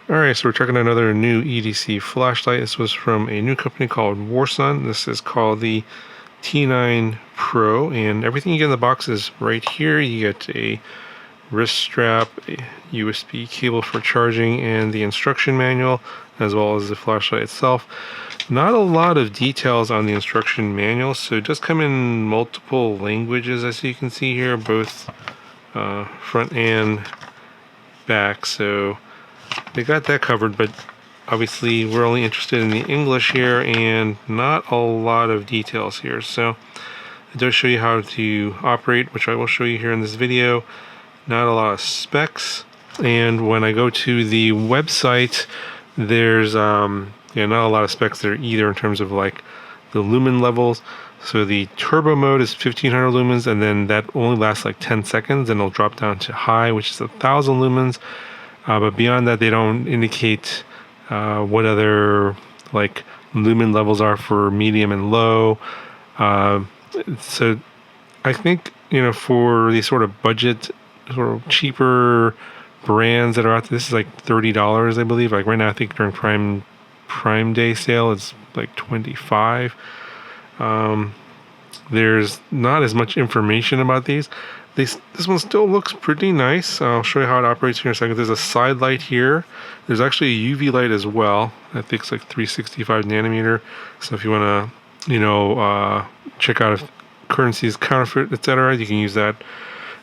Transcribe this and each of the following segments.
Alright, so we're checking another new EDC flashlight. This was from a new company called WARSUN. This is called the T9 Pro, and everything you get in the box is right here. You get a wrist strap, a USB cable for charging, and the instruction manual, as well as the flashlight itself. Not a lot of details on the instruction manual, so it does come in multiple languages, as you can see here, both front and back. So they got that covered, but obviously we're only interested in the English here and not a lot of details here. So it does show you how to operate, which I will show you here in this video. Not a lot of specs, and when I go to the website, there's not a lot of specs there either in terms of like the lumen levels. So the turbo mode is 1500 lumens, and then that only lasts like 10 seconds, and it'll drop down to high, which is 1000 lumens. But beyond that, they don't indicate what other like lumen levels are for medium and low. So I think, for these sort of budget, sort of cheaper brands that are out there, this is like $30, I believe. Like right now, I think during Prime Day sale, it's like $25. There's not as much information about these. This one still looks pretty nice. I'll show you how it operates here in a second. There's a side light here. There's actually a UV light as well. I think it's like 365 nanometer. So if you want to, check out if currency is counterfeit, etc., you can use that.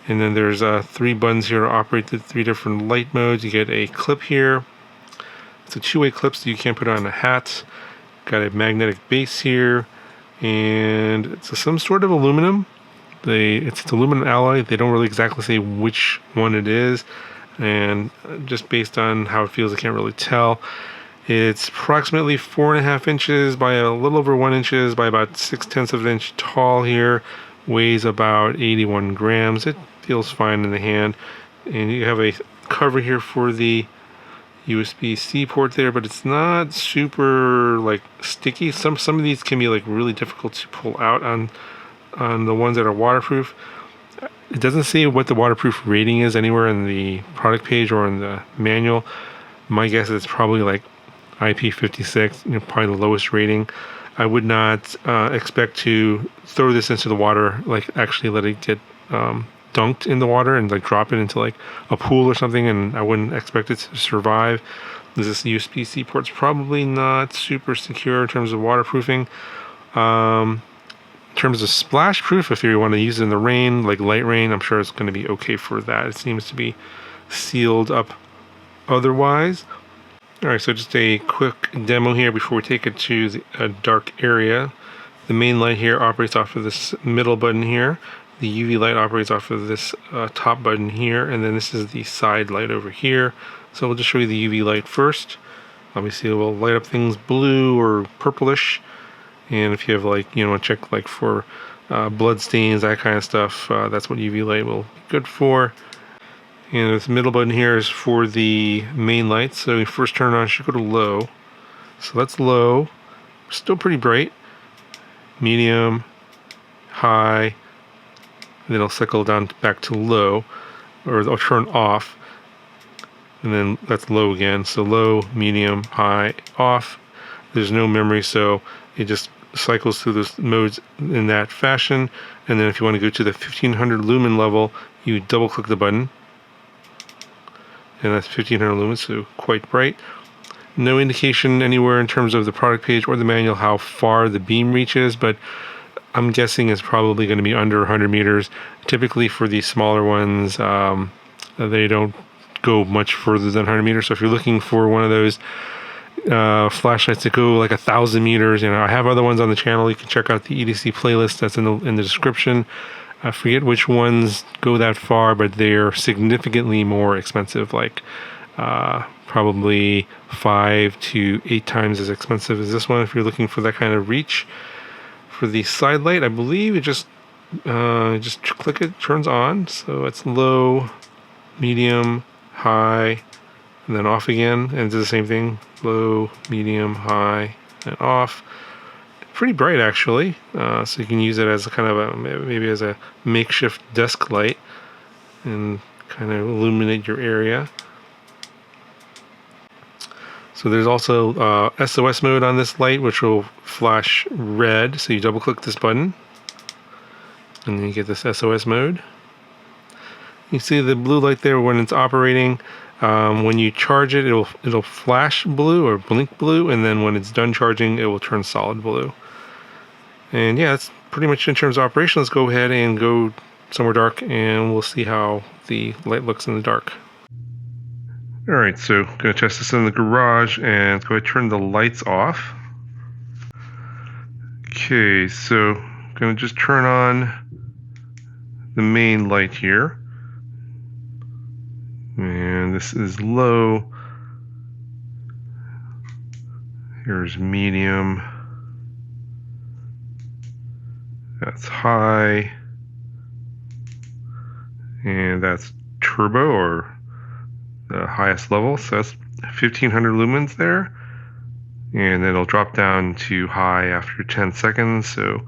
And then there's 3 buttons here to operate the 3 different light modes. You get a clip here. It's a 2-way clip, so you can't put it on a hat. Got a magnetic base here, and it's some sort of aluminum. It's aluminum alloy. They don't really exactly say which one it is, and just based on how it feels, I can't really tell. It's approximately 4.5 inches by a little over 1 inches by about 0.6 of an inch tall here. Weighs about 81 grams. It feels fine in the hand, and you have a cover here for the USB-C port there, but it's not super like sticky. Some of these can be like really difficult to pull out on the ones that are waterproof. It doesn't say what the waterproof rating is anywhere in the product page or in the manual. My guess is it's probably like IP56, probably the lowest rating. I would not expect to throw this into the water, like actually let it get dunked in the water and like drop it into like a pool or something, and I wouldn't expect it to survive. This USB-C port's probably not super secure in terms of waterproofing. In terms of splash proof, if you want to use it in the rain, like light rain, I'm sure it's going to be okay for that. It seems to be sealed up otherwise. Alright, so just a quick demo here before we take it to a dark area. The main light here operates off of this middle button here. The UV light operates off of this top button here, and then this is the side light over here. So we'll just show you the UV light first. Obviously it will light up things blue or purplish, and if you have like, check like for blood stains, that kind of stuff, that's what UV light will be good for. And this middle button here is for the main light. So we first turn it on, should go to low. So that's low, still pretty bright. Medium, high, and then it'll cycle down back to low, or it'll turn off, and then that's low again. So low, medium, high, off. There's no memory, so it just cycles through those modes in that fashion. And then if you want to go to the 1500 lumen level, you double click the button, and that's 1500 lumens, so quite bright. No indication anywhere in terms of the product page or the manual how far the beam reaches, but I'm guessing it's probably going to be under 100 meters. Typically for these smaller ones, they don't go much further than 100 meters. So if you're looking for one of those flashlights that go like 1,000 meters, I have other ones on the channel. You can check out the EDC playlist that's in the description. I forget which ones go that far, but they're significantly more expensive, like probably 5 to 8 times as expensive as this one if you're looking for that kind of reach. For the side light, I believe it just click it, turns on. So it's low, medium, high, and then off again, and it's the same thing, low, medium, high, and off. Pretty bright actually, so you can use it as a kind of maybe as a makeshift desk light and kind of illuminate your area. So there's also SOS mode on this light, which will flash red. So you double click this button and then you get this SOS mode. You see the blue light there when it's operating. When you charge it, it'll flash blue or blink blue, and then when it's done charging, it will turn solid blue. And yeah, that's pretty much in terms of operation. Let's go ahead and go somewhere dark, and we'll see how the light looks in the dark. All right, so I'm gonna test this in the garage, and let's go ahead and turn the lights off. Okay, so I'm gonna just turn on the main light here. And this is low. Here's medium. That's high. And that's turbo, or the highest level. So that's 1500 lumens there. And then it'll drop down to high after 10 seconds. So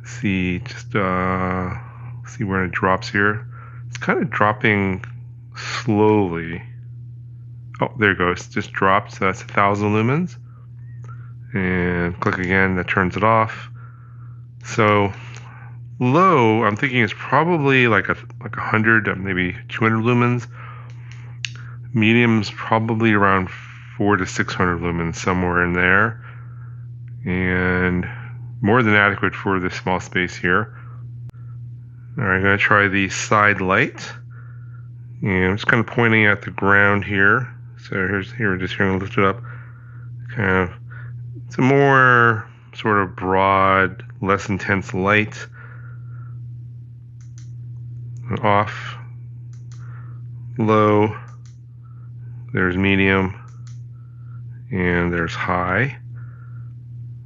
see, just see where it drops here. It's kind of dropping slowly. Oh, there it goes. Just dropped. So that's 1000 lumens. And click again, that turns it off. So low, I'm thinking it's probably like 100, maybe 200 lumens. Medium's probably around 400 to 600 lumens, somewhere in there. And more than adequate for this small space here. All right, I'm gonna try the side light. And I'm just kind of pointing at the ground here. So here, just here, I'm gonna lift it up. Kind of, it's a more sort of broad, less intense light. Off, low, there's medium, and there's high.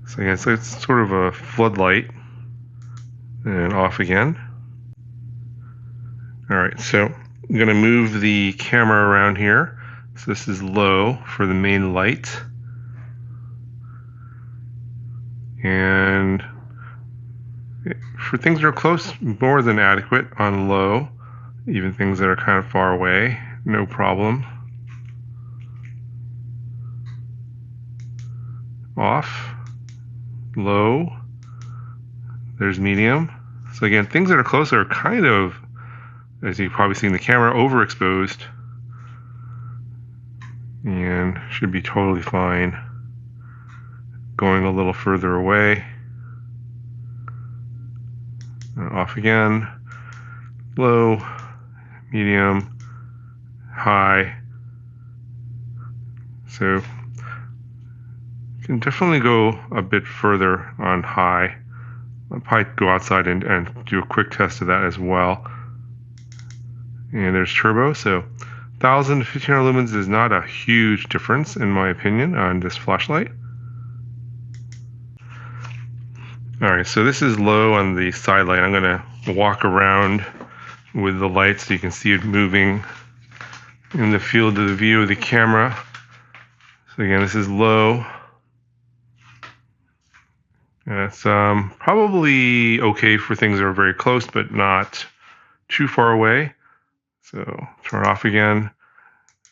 So again, so it's sort of a floodlight. And off again. All right, so I'm going to move the camera around here. So this is low for the main light. And for things that are close, more than adequate on low. Even things that are kind of far away, no problem. Off, low, there's medium. So again, things that are close are kind of, as you've probably seen the camera, overexposed. And should be totally fine. Going a little further away. Off again, low, medium, high. So you can definitely go a bit further on high. I'll probably go outside and do a quick test of that as well. And there's turbo, so 1000 to 1500 lumens is not a huge difference in my opinion on this flashlight. Alright, so this is low on the side light. I'm going to walk around with the light so you can see it moving in the field of the view of the camera. So again, this is low. And it's probably okay for things that are very close, but not too far away. So turn off again.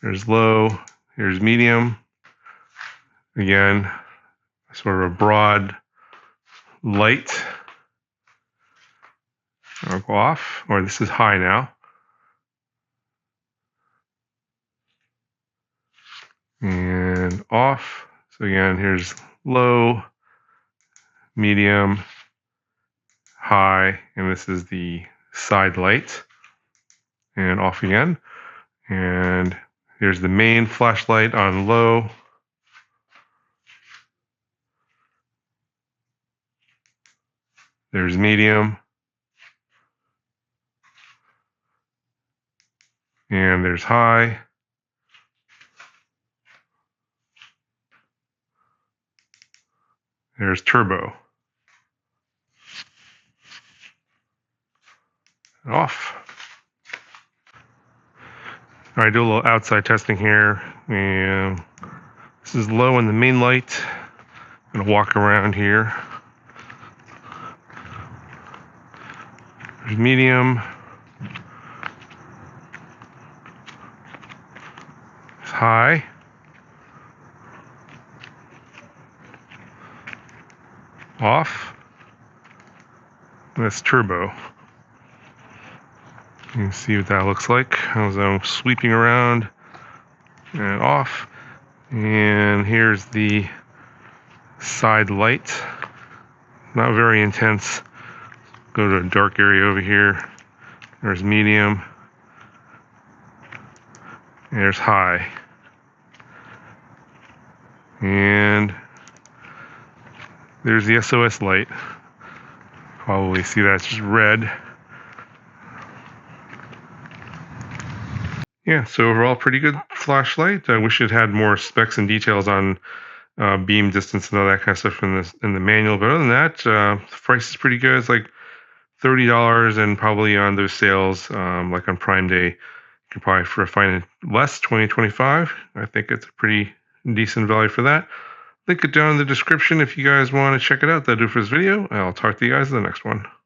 There's low. Here's medium. Again, sort of a broad light. I'll go off, or this is high now. And off. So again, here's low, medium, high, and this is the side light. And off again. And here's the main flashlight on low. There's medium. And there's high. There's turbo. Off. All right, do a little outside testing here. And this is low in the main light. I'm gonna walk around here. There's medium. There's high. off. That's turbo. You can see what that looks like as I'm sweeping around and off. And here's the side light. Not very intense. Go to a dark area over here. There's medium. And there's high. And there's the SOS light. Probably see that's just red. Yeah, so overall pretty good flashlight. I wish it had more specs and details on beam distance and all that kind of stuff in the manual. But other than that, the price is pretty good. It's like $30, and probably on those sales, like on Prime Day, you can probably find it less, $20, $25. I think it's a pretty decent value for that. Link it down in the description if you guys want to check it out. That'll do for this video. I'll talk to you guys in the next one.